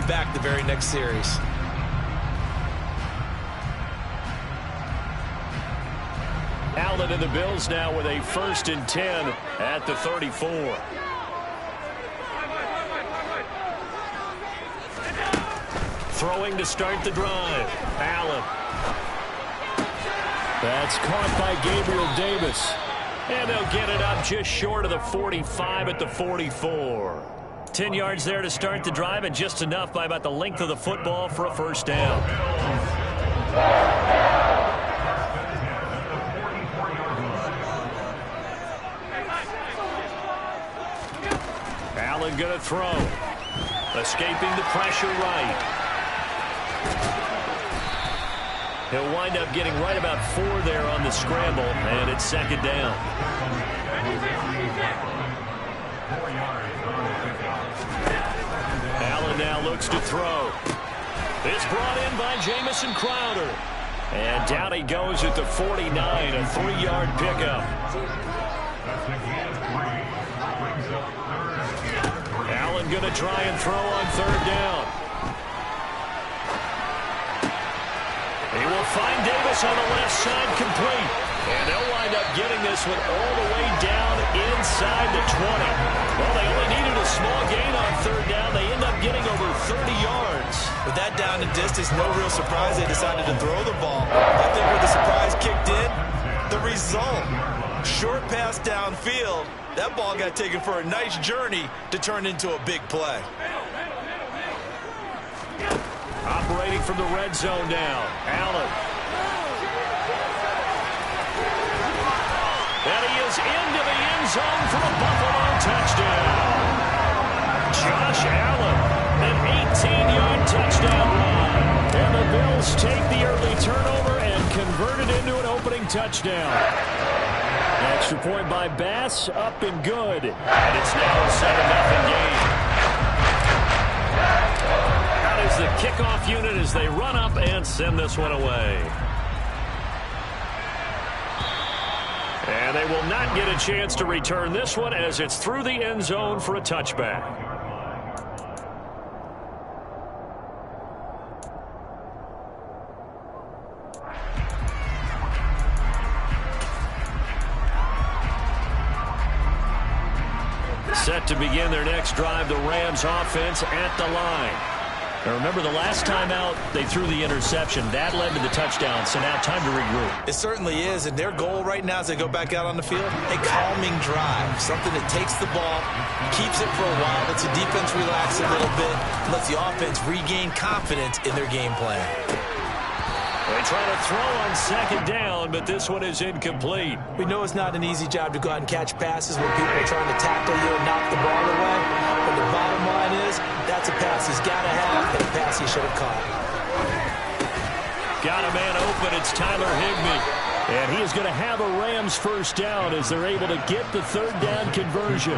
back the very next series. Allen and the Bills now with a 1st and 10 at the 34. Throwing to start the drive. Allen. That's caught by Gabriel Davis. And they'll get it up just short of the 45 at the 44. 10 yards there to start the drive, and just enough by about the length of the football for a 1st down. Allen going to throw. Escaping the pressure right. He'll wind up getting right about 4 there on the scramble, and it's 2nd down. Allen now looks to throw. It's brought in by Jamison Crowder. And down he goes at the 49, a 3-yard pickup. Allen going to try and throw on 3rd down. He will find Davis on the left side, complete. And they'll wind up getting this one all the way down inside the 20. Well, they only needed a small gain on 3rd down. They end up getting over 30 yards. With that down and distance, no real surprise they decided to throw the ball. I think where the surprise kicked in, the result. Short pass downfield. That ball got taken for a nice journey to turn into a big play. Operating from the red zone now. Allen. And he is into the end zone for a Buffalo touchdown. Josh Allen, an 18-yard touchdown run. And the Bills take the early turnover and convert it into an opening touchdown. Extra point by Bass, up and good. And it's now a 7-0 game. Is the kickoff unit as they run up and send this one away. And they will not get a chance to return this one as it's through the end zone for a touchback. Set to begin their next drive, the Rams offense at the line. Now remember, the last time out, they threw the interception. That led to the touchdown, so now time to regroup. It certainly is, and their goal right now as they go back out on the field, a calming drive, something that takes the ball, keeps it for a while, lets the defense relax a little bit, lets the offense regain confidence in their game plan. They try to throw on 2nd down, but this one is incomplete. We know it's not an easy job to go out and catch passes when people are trying to tackle you and knock the ball away. But the bottom line is, that's a pass he's got to have and a pass he should have caught. Got a man open. It's Tyler Higbee. And he is going to have a Rams 1st down as they're able to get the 3rd down conversion.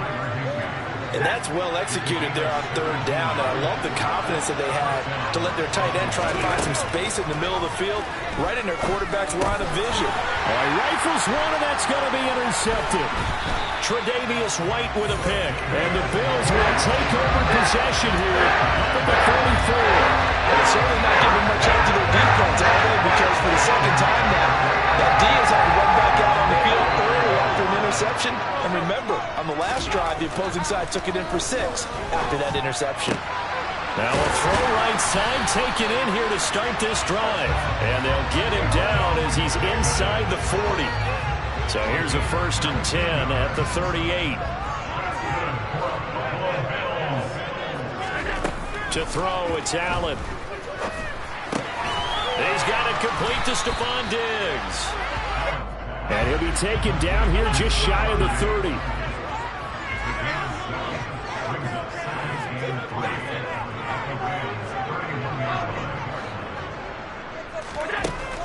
And that's well executed there on 3rd down. And I love the confidence that they had to let their tight end try and find some space in the middle of the field, right in their quarterback's line of vision. Rifles one, and that's going to be intercepted. Tre'Davious White with a pick. And the Bills will take over possession here up at the 34. And it's certainly not giving much help to their defense, are they? Because for the 2nd time now, that D has had to run back out on the field early after an interception. And remember, on the last drive, the opposing side took it in for 6 after that interception. Now a throw right side taken in here to start this drive. And they'll get him down as he's inside the 40. So here's a 1st and 10 at the 38. To throw, it's Allen. He's got it complete to Stephon Diggs. And he'll be taken down here just shy of the 30.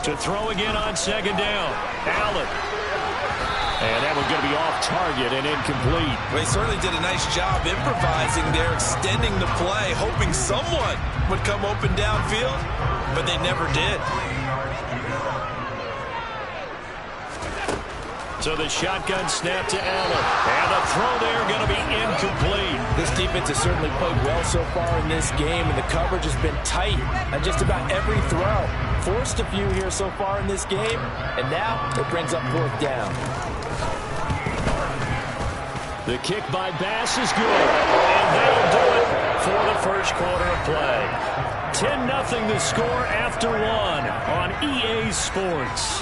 To throw again on 2nd down. Allen. And that one's going to be off target and incomplete. Well, he certainly did a nice job improvising there, extending the play, hoping someone would come open downfield, but they never did. So the shotgun snap to Allen. And the throw there going to be incomplete. This defense has certainly played well so far in this game, and the coverage has been tight on just about every throw. Forced a few here so far in this game, and now it brings up 4th down. The kick by Bass is good. And that'll do it for the first quarter of play. 10-0 the score after 1 on EA Sports.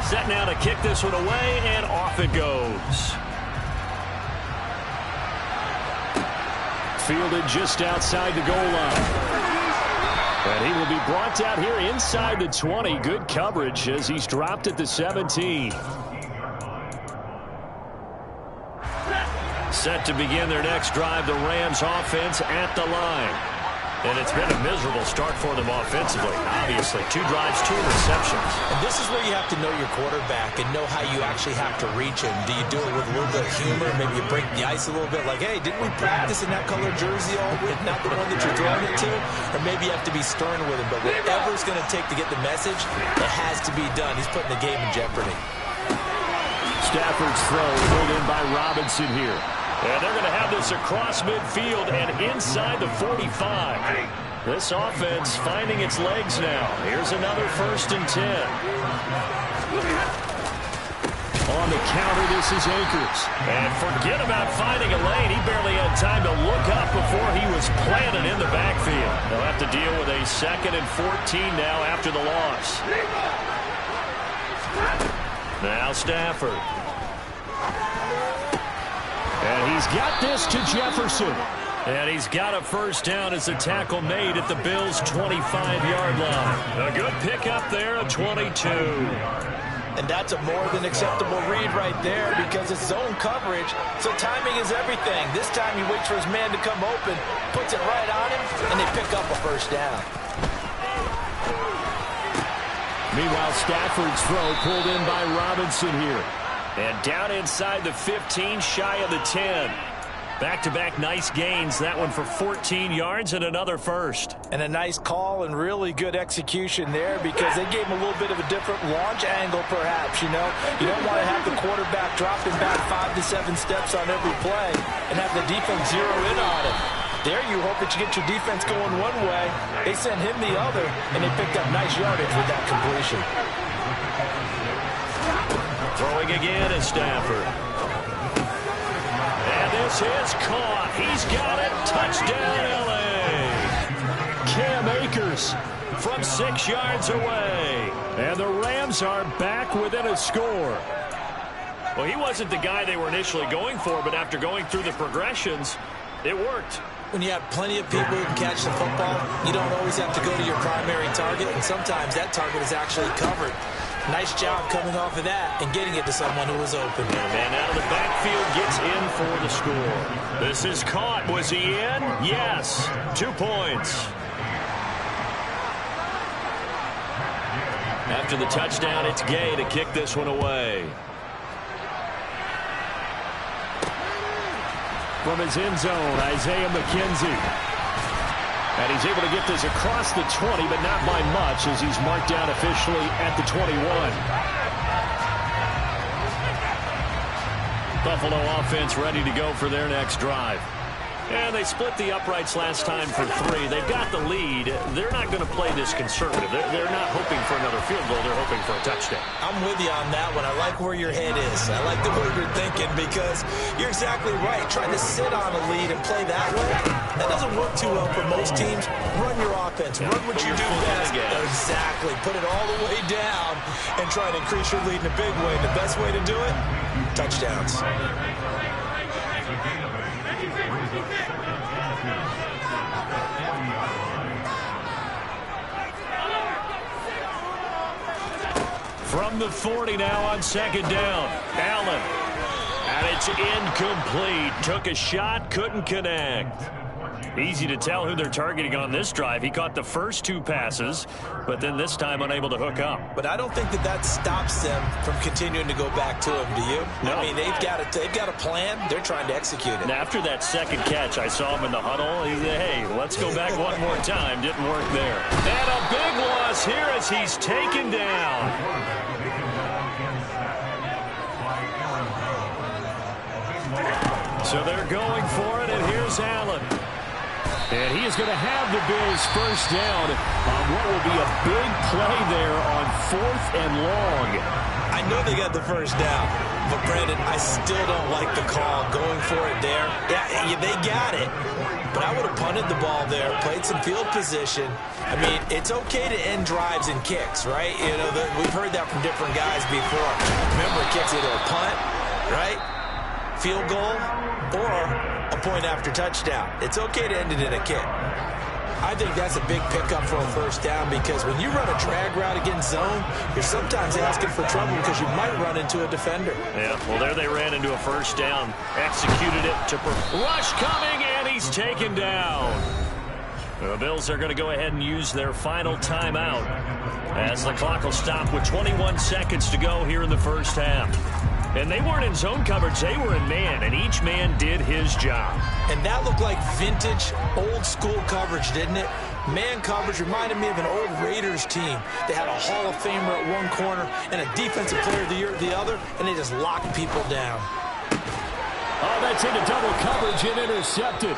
Set now to kick this one away, and off it goes. Fielded just outside the goal line. And he will be brought down here inside the 20. Good coverage as he's dropped at the 17. Set to begin their next drive, the Rams offense at the line. And it's been a miserable start for them offensively. Obviously, 2 drives, 2 receptions. And this is where you have to know your quarterback and know how you actually have to reach him. Do you do it with a little bit of humor? Maybe you break the ice a little bit like, hey, didn't we practice in that color jersey all week, not the one that you're throwing it to? Or maybe you have to be stern with him. But whatever it's going to take to get the message, it has to be done. He's putting the game in jeopardy. Stafford's throw pulled in by Robinson here. And they're going to have this across midfield and inside the 45. This offense finding its legs now. Here's another 1st and 10. On the counter, this is Akers. And forget about finding a lane. He barely had time to look up before he was planted in the backfield. They'll have to deal with a 2nd and 14 now after the loss. Now Stafford. And he's got this to Jefferson. And he's got a 1st down as the tackle made at the Bills' 25-yard line. A good pickup there, a 22. And that's a more than acceptable read right there because it's zone coverage, so timing is everything. This time he waits for his man to come open, puts it right on him, and they pick up a 1st down. Meanwhile, Stafford's throw pulled in by Robinson here. And down inside the 15, shy of the 10. Back-to-back nice gains. That one for 14 yards and another 1st. And a nice call and really good execution there because they gave him a little bit of a different launch angle perhaps, you know. You don't want to have the quarterback dropping back 5 to 7 steps on every play and have the defense zero in on it. There you hope that you get your defense going one way. They sent him the other, and they picked up nice yardage with that completion. Throwing again is Stafford. And this is caught. He's got it. Touchdown, L.A. Cam Akers from 6 yards away. And the Rams are back within a score. Well, he wasn't the guy they were initially going for, but after going through the progressions, it worked. When you have plenty of people who can catch the football, you don't always have to go to your primary target, and sometimes that target is actually covered. Nice job coming off of that and getting it to someone who was open. And a man out of the backfield gets in for the score. This is caught. Was he in? Yes. 2 points. After the touchdown, it's Gay to kick this one away. From his end zone, Isaiah McKenzie. And he's able to get this across the 20, but not by much as he's marked down officially at the 21. Buffalo offense ready to go for their next drive. And they split the uprights last time for 3. They've got the lead. They're not going to play this conservative. They're not hoping for another field goal. They're hoping for a touchdown. I'm with you on that one. I like where your head is. I like the way you're thinking because you're exactly right. Trying to sit on a lead and play that way, that doesn't work too well for most teams. Run your offense. Run what you do best. Exactly. Put it all the way down and try to increase your lead in a big way. The best way to do it, touchdowns. From the 40 now on 2nd down. Allen. And it's incomplete. Took a shot, couldn't connect. Easy to tell who they're targeting on this drive. He caught the first 2 passes, but then this time unable to hook up. But I don't think that stops them from continuing to go back to him, do you? No. I mean, they've got a plan. They're trying to execute it. And after that second catch, I saw him in the huddle. He said, hey, let's go back one more time. Didn't work there. And a big loss here as he's taken down. So they're going for it, and here's Allen. And he is going to have the Bills first down on what will be a big play there on 4th and long. I know they got the first down, but Brandon, I still don't like the call going for it there. Yeah, they got it, but I would have punted the ball there, played some field position. I mean, it's okay to end drives and kicks, right? You know, we've heard that from different guys before. Remember, kicks either a punt, right? Field goal, or a point after touchdown. It's okay to end it in a kick. I think that's a big pickup for a first down because when you run a drag route against zone, you're sometimes asking for trouble because you might run into a defender. Yeah, well, there they ran into a first down. Executed it to rush coming, and he's taken down. The Bills are going to go ahead and use their final timeout as the clock will stop with 21 seconds to go here in the first half. And they weren't in zone coverage, they were in man, and each man did his job. And that looked like vintage, old-school coverage, didn't it? Man coverage reminded me of an old Raiders team. They had a Hall of Famer at one corner and a Defensive Player of the Year at the other, and they just locked people down. Oh, that's into double coverage and intercepted.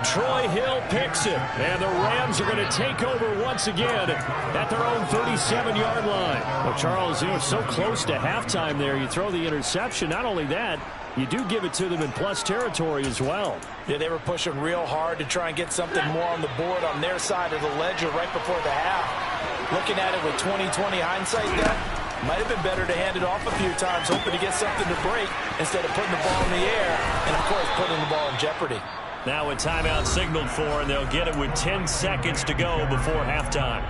Troy Hill picks it, and the Rams are going to take over once again at their own 37-yard line. Well, Charles, so close to halftime there. You throw the interception. Not only that, you do give it to them in plus territory as well. Yeah, they were pushing real hard to try and get something more on the board on their side of the ledger right before the half. Looking at it with 20/20 hindsight there, might have been better to hand it off a few times, hoping to get something to break instead of putting the ball in the air and, of course, putting the ball in jeopardy. Now a timeout signaled for, and they'll get it with 10 seconds to go before halftime.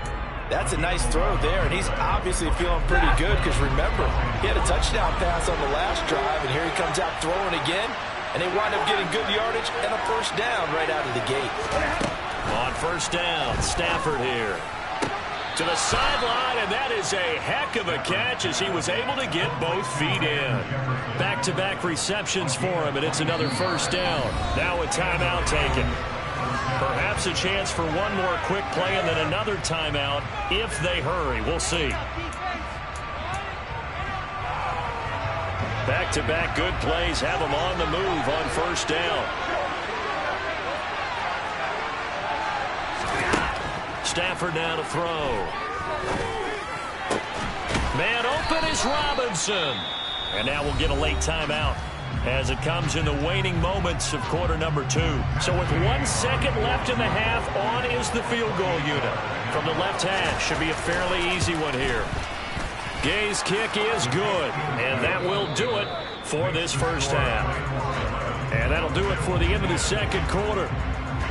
That's a nice throw there, and he's obviously feeling pretty good because, remember, he had a touchdown pass on the last drive, and here he comes out throwing again, and they wind up getting good yardage and a first down right out of the gate. On first down, Stafford here. To the sideline, and that is a heck of a catch as he was able to get both feet in. Back-to-back receptions for him, and it's another first down. Now a timeout taken. Perhaps a chance for one more quick play and then another timeout if they hurry. We'll see. Back-to-back good plays have them on the move on first down. Stafford now to throw. Man open is Robinson. And now we'll get a late timeout as it comes in the waning moments of quarter number 2. So with 1 second left in the half, on is the field goal unit. From the left hash, should be a fairly easy one here. Gay's kick is good, and that will do it for this first half. And that'll do it for the end of the second quarter.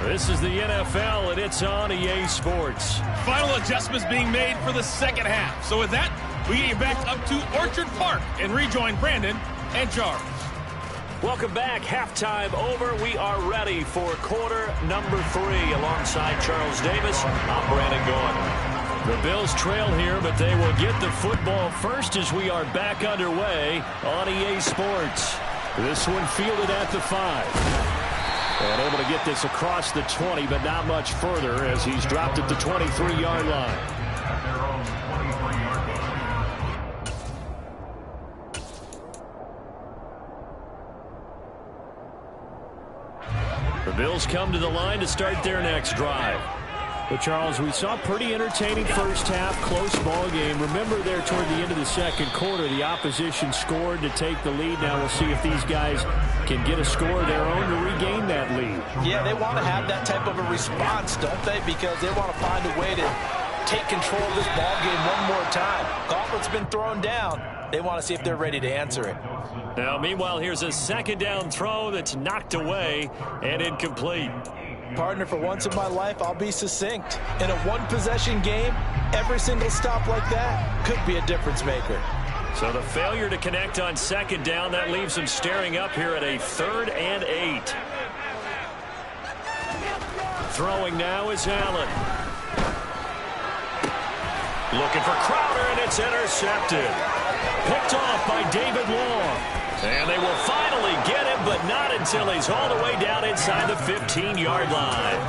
This is the NFL, and it's on EA Sports. Final adjustments being made for the second half. So with that, we get you back up to Orchard Park and rejoin Brandon and Charles. Welcome back. Halftime over. We are ready for quarter number 3. Alongside Charles Davis, I'm Brandon Gaughan. The Bills trail here, but they will get the football first as we are back underway on EA Sports. This one fielded at the 5. And able to get this across the 20, but not much further as he's dropped at the 23-yard line. The Bills come to the line to start their next drive. But, Charles, we saw pretty entertaining first half, close ball game. Remember there toward the end of the second quarter, the opposition scored to take the lead. Now we'll see if these guys can get a score of their own to regain that lead. Yeah, they want to have that type of a response, don't they? Because they want to find a way to take control of this ball game one more time. Gauntlet's been thrown down. They want to see if they're ready to answer it. Now, meanwhile, here's a second down throw that's knocked away and incomplete. Partner, for once in my life, I'll be succinct. In a one-possession game, every single stop like that could be a difference maker. So the failure to connect on second down, that leaves them staring up here at a 3rd and 8. Throwing now is Allen. Looking for Crowder, and it's intercepted. Picked off by David Long. And they will finally get him, but not until he's all the way down inside the 15-yard line.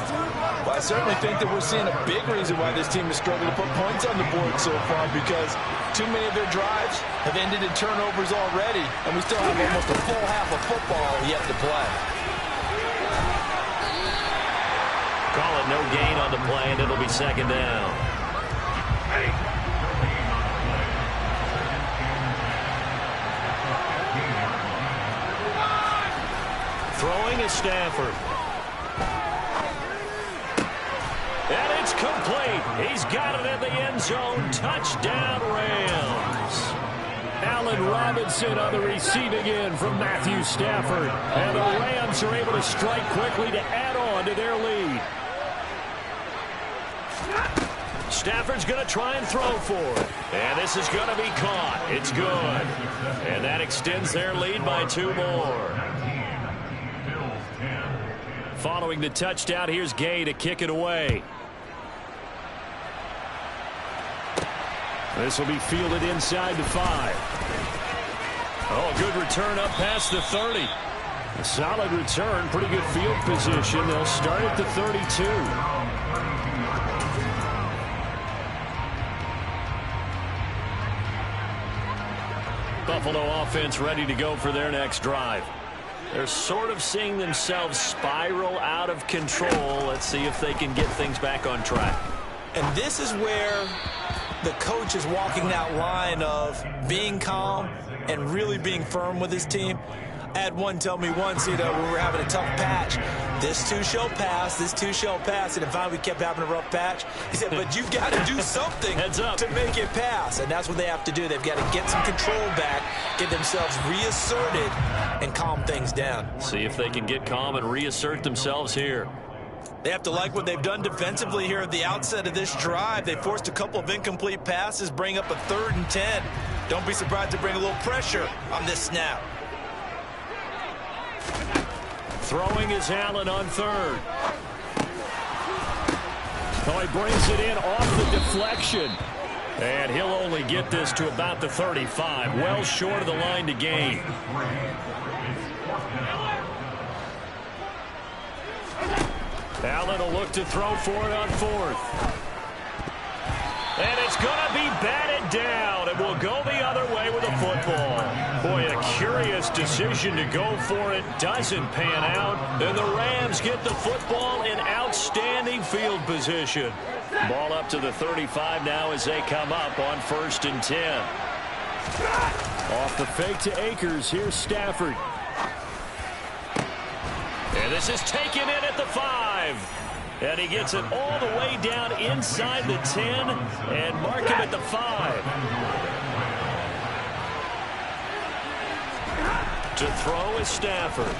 Well, I certainly think that we're seeing a big reason why this team has struggled to put points on the board so far, because too many of their drives have ended in turnovers already, and we still have almost a full half of football yet to play. Call it no gain on the play, and it'll be second down. Throwing is Stafford. And it's complete. He's got it in the end zone. Touchdown, Rams. Allen Robinson on the receiving end from Matthew Stafford. And the Rams are able to strike quickly to add on to their lead. Stafford's going to try and throw for it. And this is going to be caught. It's good. And that extends their lead by 2 more. Following the touchdown, here's Gay to kick it away. This will be fielded inside the 5. Oh, good return up past the 30. A solid return, pretty good field position. They'll start at the 32. Buffalo offense ready to go for their next drive. They're sort of seeing themselves spiral out of control. Let's see if they can get things back on track. And this is where the coach is walking that line of being calm and really being firm with his team. I had one tell me once, when we were having a tough patch, this too shall pass, this too shall pass. And finally we kept having a rough patch. He said, but you've got to do something to make it pass. And that's what they have to do. They've got to get some control back, get themselves reasserted, and calm things down. See if they can get calm and reassert themselves here. They have to like what they've done defensively here at the outset of this drive. They forced a couple of incomplete passes, bring up a 3rd and 10. Don't be surprised to bring a little pressure on this snap. Throwing is Allen on 3rd. Oh, he brings it in off the deflection. And he'll only get this to about the 35. Well short of the line to gain. Allen will look to throw for it on 4th. And it's going to be batted down. It will go the other way with a football. Boy, a curious decision to go for it. Doesn't pan out. And the Rams get the football in outstanding field position. Ball up to the 35 now as they come up on 1st and 10. Off the fake to Akers. Here's Stafford. And this is taken in at the 5. And he gets it all the way down inside the 10 and mark him at the 5. To throw is Stafford.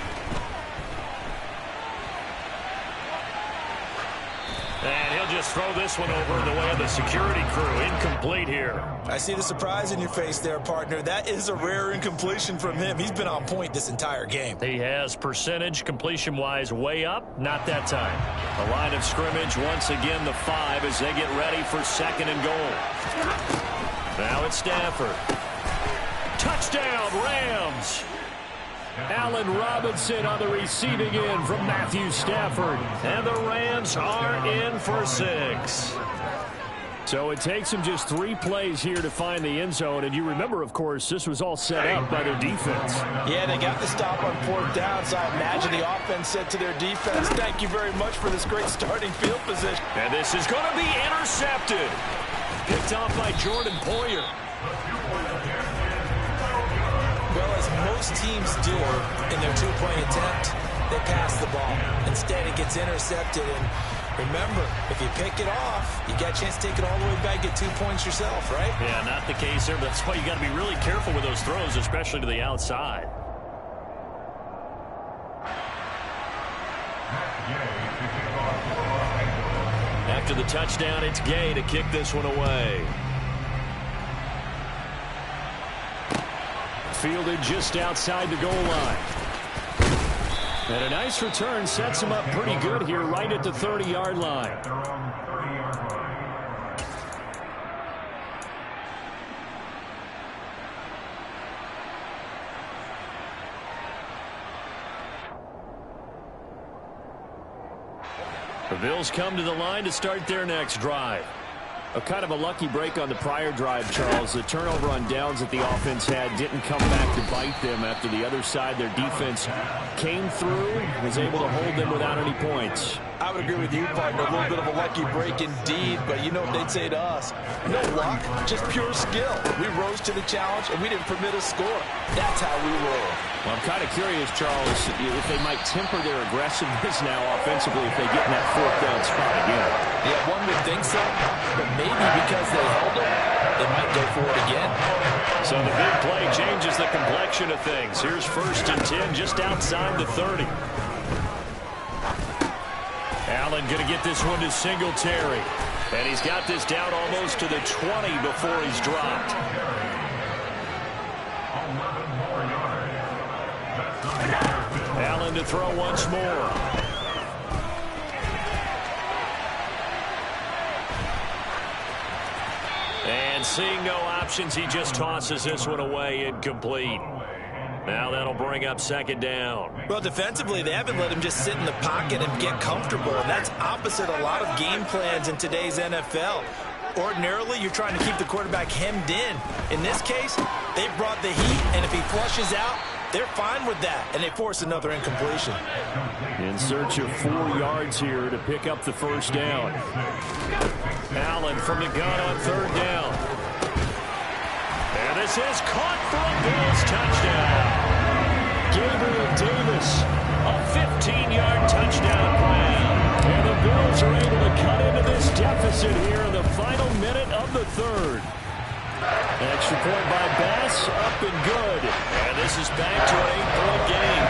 And he'll just throw this one over in the way of the security crew. Incomplete here. I see the surprise in your face there, partner. That is a rare incompletion from him. He's been on point this entire game. He has percentage completion-wise way up. Not that time. The line of scrimmage once again the 5 as they get ready for 2nd and goal. Now it's Stafford. Touchdown, Rams! Allen Robinson on the receiving end from Matthew Stafford. And the Rams are in for 6. So it takes them just 3 plays here to find the end zone. And you remember, of course, this was all set up by their defense. Yeah, they got the stop on 4th down, so I imagine the offense said to their defense, thank you very much for this great starting field position. And this is going to be intercepted. Picked off by Jordan Poyer. Well, as most teams do in their 2-point attempt, they pass the ball. Instead, it gets intercepted. And remember, if you pick it off, you got a chance to take it all the way back, get 2 points yourself, right? Yeah, not the case there, but that's why you got to be really careful with those throws, especially to the outside. After the touchdown, it's Gay to kick this one away. Fielded just outside the goal line. And a nice return sets him up pretty good here right at the 30-yard line. The Bills come to the line to start their next drive. A kind of a lucky break on the prior drive, Charles. The turnover on downs that the offense had didn't come back to bite them after the other side. Their defense came through, was able to hold them without any points. I would agree with you, partner. A little bit of a lucky break indeed, but you know what they'd say to us? No luck, just pure skill. We rose to the challenge, and we didn't permit a score. That's how we roll. Well, I'm kind of curious, Charles, if they might temper their aggressiveness now offensively if they get in that fourth down spot again. Yeah, one would think so, but maybe because they held it, they might go for it again. So the big play changes the complexion of things. Here's 1st and 10 just outside the 30. Allen going to get this one to Singletary. And he's got this down almost to the 20 before he's dropped. Allen to throw once more. And seeing no options, he just tosses this one away, incomplete. Now that'll bring up 2nd down. Well, defensively, they haven't let him just sit in the pocket and get comfortable, and that's opposite a lot of game plans in today's NFL. Ordinarily, you're trying to keep the quarterback hemmed in. In this case, they brought the heat, and if he flushes out, they're fine with that, and they force another incompletion. In search of 4 yards here to pick up the 1st down. Allen from the gun on 3rd down. And this is caught for a Bills touchdown. Gabriel Davis, a 15-yard touchdown grab. And the Bills are able to cut into this deficit here in the final minute of the 3rd. Extra point by Bass, up and good. And this is back to an 8-point game.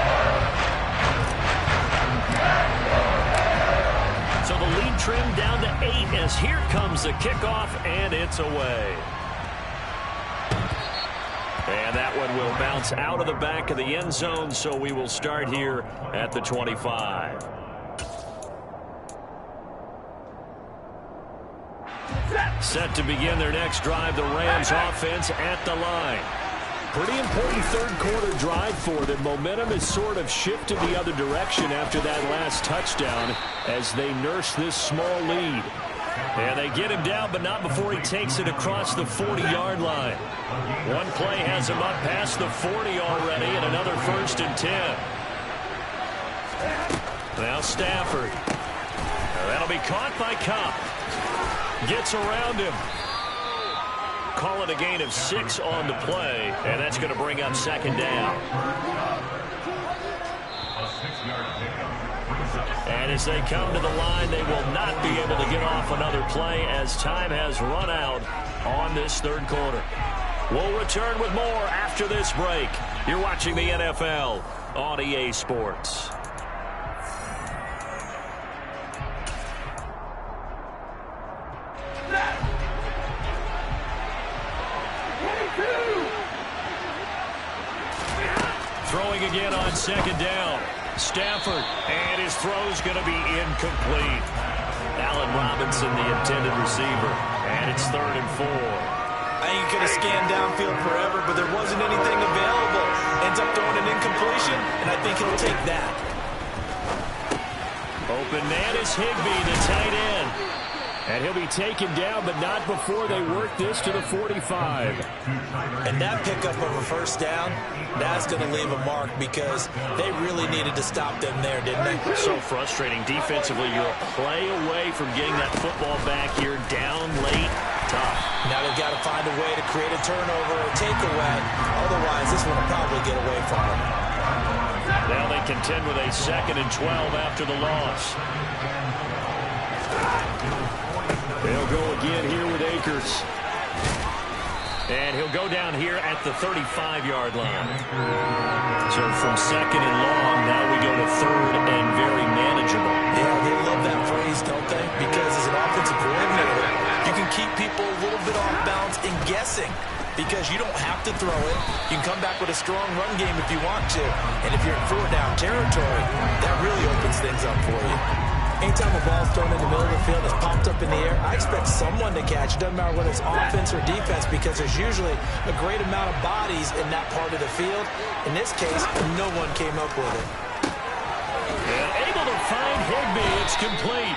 So the lead trimmed down to 8 as here comes the kickoff, and it's away. And that one will bounce out of the back of the end zone, so we will start here at the 25. Set to begin their next drive, the Rams offense at the line. Pretty important 3rd quarter drive for them. Momentum has sort of shifted the other direction after that last touchdown as they nurse this small lead. And they get him down, but not before he takes it across the 40-yard line. One play has him up past the 40 already, and another 1st and 10. Now Stafford. That'll be caught by Cobb. Gets around him. Call it a gain of 6 on the play, and that's going to bring up 2nd down. And as they come to the line, they will not be able to get off another play as time has run out on this 3rd quarter. We'll return with more after this break. You're watching the NFL on EA Sports. Throwing again on 2nd down. Stafford, and his throw's going to be incomplete. Allen Robinson, the intended receiver, and it's 3rd and 4. I ain't going to scan downfield forever, but there wasn't anything available. Ends up throwing an incompletion, and I think he'll take that. Open man is Higbee, the tight end. And he'll be taken down, but not before they work this to the 45. And that pickup of a 1st down, that's going to leave a mark because they really needed to stop them there, didn't they? So frustrating. Defensively, you're a play away from getting that football back here down late. Tough. Now they've got to find a way to create a turnover or takeaway. Otherwise, this one will probably get away from them. Now they contend with a 2nd and 12 after the loss. They'll go again here with Akers. And he'll go down here at the 35-yard line. So from 2nd and long, now we go to 3rd and very manageable. Yeah, they love that phrase, don't they? Because as an offensive coordinator, you can keep people a little bit off balance and guessing. because you don't have to throw it. You can come back with a strong run game if you want to. And if you're in 4-down territory, that really opens things up for you. Anytime a ball's thrown in the middle of the field, it's popped up in the air, I expect someone to catch. It doesn't matter whether it's offense or defense, because there's usually a great amount of bodies in that part of the field. In this case, no one came up with it. And able to find Higbee. It's complete.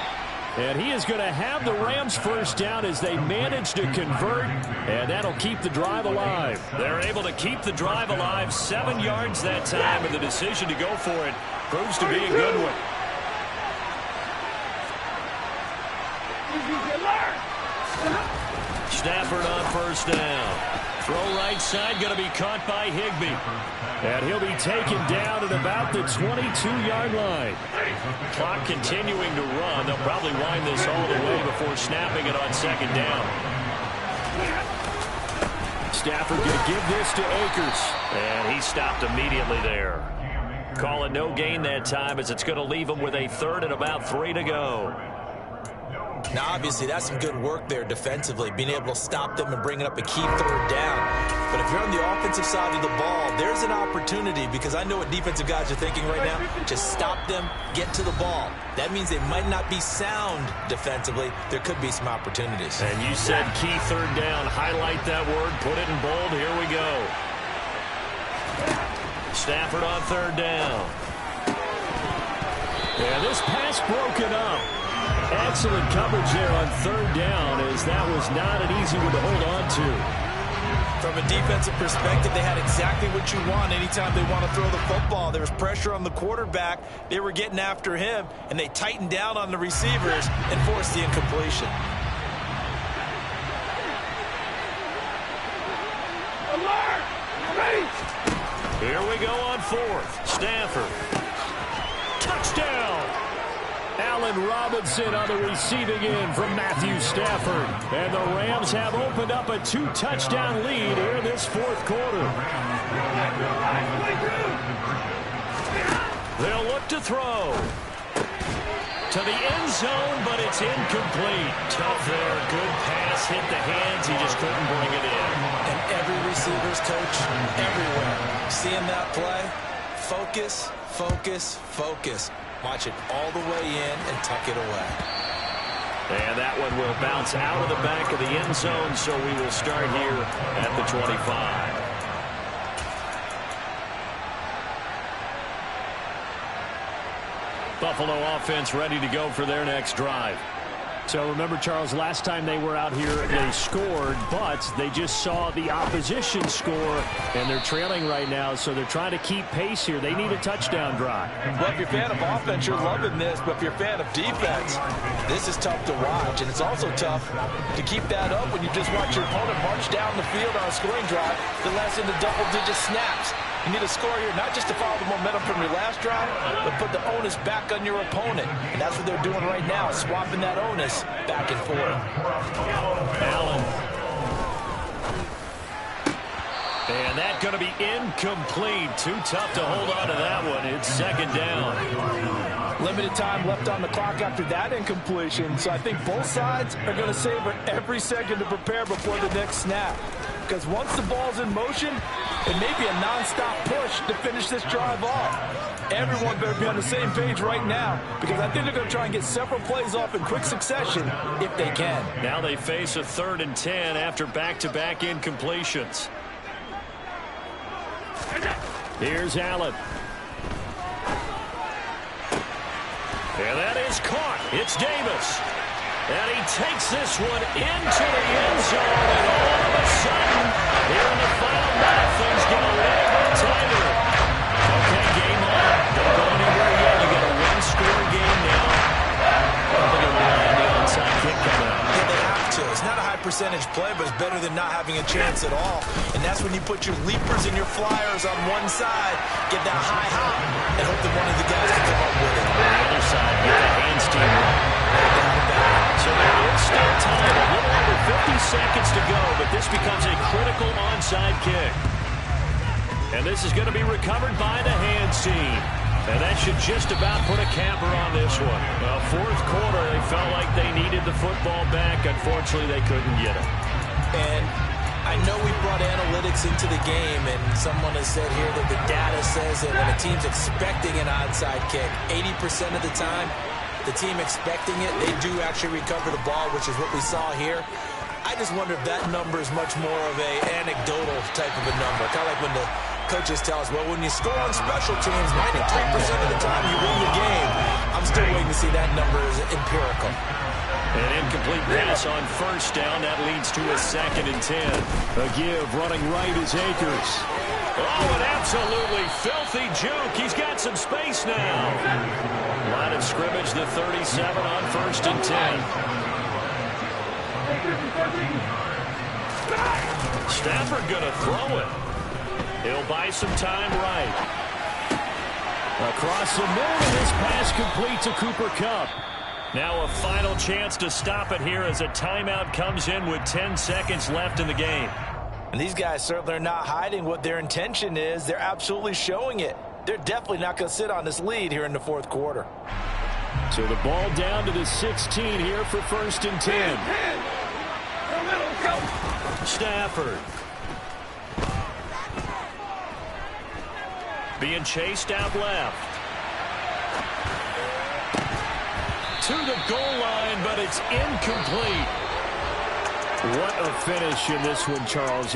And he is going to have the Rams first down as they manage to convert, and that'll keep the drive alive. They're able to keep the drive alive, 7 yards that time, and the decision to go for it proves to be a good one. Stafford on first down. Throw right side, going to be caught by Higbee. And he'll be taken down at about the 22-yard line. Clock continuing to run. They'll probably wind this all the way before snapping it on second down. Stafford going to give this to Akers. And he stopped immediately there. Call it no gain that time, as it's going to leave him with a third and about 3 to go. Now, obviously, that's some good work there defensively, being able to stop them and bringing up a key third down. But if you're on the offensive side of the ball, there's an opportunity, because I know what defensive guys are thinking right now. Just stop them, get to the ball. That means they might not be sound defensively. There could be some opportunities. And you said key third down. Highlight that word. Put it in bold. Here we go. Stafford on third down. And this pass broken up. Excellent coverage there on third down, as that was not an easy one to hold on to. From a defensive perspective, they had exactly what you want anytime they want to throw the football. There was pressure on the quarterback. They were getting after him, and they tightened down on the receivers and forced the incompletion. Alert! Ready! Here we go on fourth. Stafford. Touchdown! Allen Robinson on the receiving end from Matthew Stafford. And the Rams have opened up a 2-touchdown lead here in this fourth quarter. They'll look to throw. To the end zone, but it's incomplete. Tough there. Good pass. Hit the hands. He just couldn't bring it in. And every receiver's coach everywhere. Seeing that play, focus, focus, focus. Watch it all the way in and tuck it away. And that one will bounce out of the back of the end zone, so we will start here at the 25. Buffalo offense ready to go for their next drive. So remember, Charles, last time they were out here, they scored, but they just saw the opposition score, and they're trailing right now, so they're trying to keep pace here. They need a touchdown drive. Well, if you're a fan of offense, you're loving this, but if you're a fan of defense, this is tough to watch, and it's also tough to keep that up when you just watch your opponent march down the field on a scoring drive that lasts into double-digit snaps. You need a score here, not just to follow the momentum from your last drive, but put the onus back on your opponent. And that's what they're doing right now, swapping that onus back and forth. Allen. And that's going to be incomplete. Too tough to hold on to that one. It's second down. Limited time left on the clock after that incompletion. So I think both sides are going to savor every second to prepare before the next snap. Because once the ball's in motion, it may be a non-stop push to finish this drive off. Everyone better be on the same page right now, because I think they're going to try and get several plays off in quick succession if they can. Now they face a 3rd and 10 after back-to-back incompletions. Here's Allen. And that is caught. It's Davis. And he takes this one into the end zone. And all of a sudden, here in the final minute, things get a little bit tighter. Okay, game on. Don't go anywhere yet. You got a one-score game now. They're going to rely on the onside kick coming up. Yeah, they have to. It's not a high-percentage play, but it's better than not having a chance at all. And that's when you put your leapers and your flyers on one side, get that high hop, and hope that one of the guys can come up with it. On the other side, get the hands team right. So there is still time, a little over 50 seconds to go, but this becomes a critical onside kick. And this is going to be recovered by the hands team. And that should just about put a capper on this one. Well, fourth quarter, they felt like they needed the football back. Unfortunately, they couldn't get it. And I know we brought analytics into the game, and someone has said here that the data says that when a team's expecting an onside kick, 80% of the time, the team expecting it, they do actually recover the ball, which is what we saw here. I just wonder if that number is much more of a anecdotal type of a number. Kind of like when the coaches tell us, well, when you score on special teams, 93% of the time you win the game. I'm still waiting to see that number is empirical. An incomplete pass on first down. That leads to a 2nd and 10. A give running right is Akers. Oh, an absolutely filthy juke. He's got some space now. Line of scrimmage, the 37 on 1st and 10. Stafford going to throw it. He'll buy some time right. Across the middle, and this pass complete to Cooper Kupp. Now a final chance to stop it here as a timeout comes in with 10 seconds left in the game. And these guys certainly are not hiding what their intention is. They're absolutely showing it. They're definitely not going to sit on this lead here in the 4th quarter. So the ball down to the 16 here for 1st and 10. Stafford. Being chased out left. To the goal line, but it's incomplete. What a finish in this one, Charles.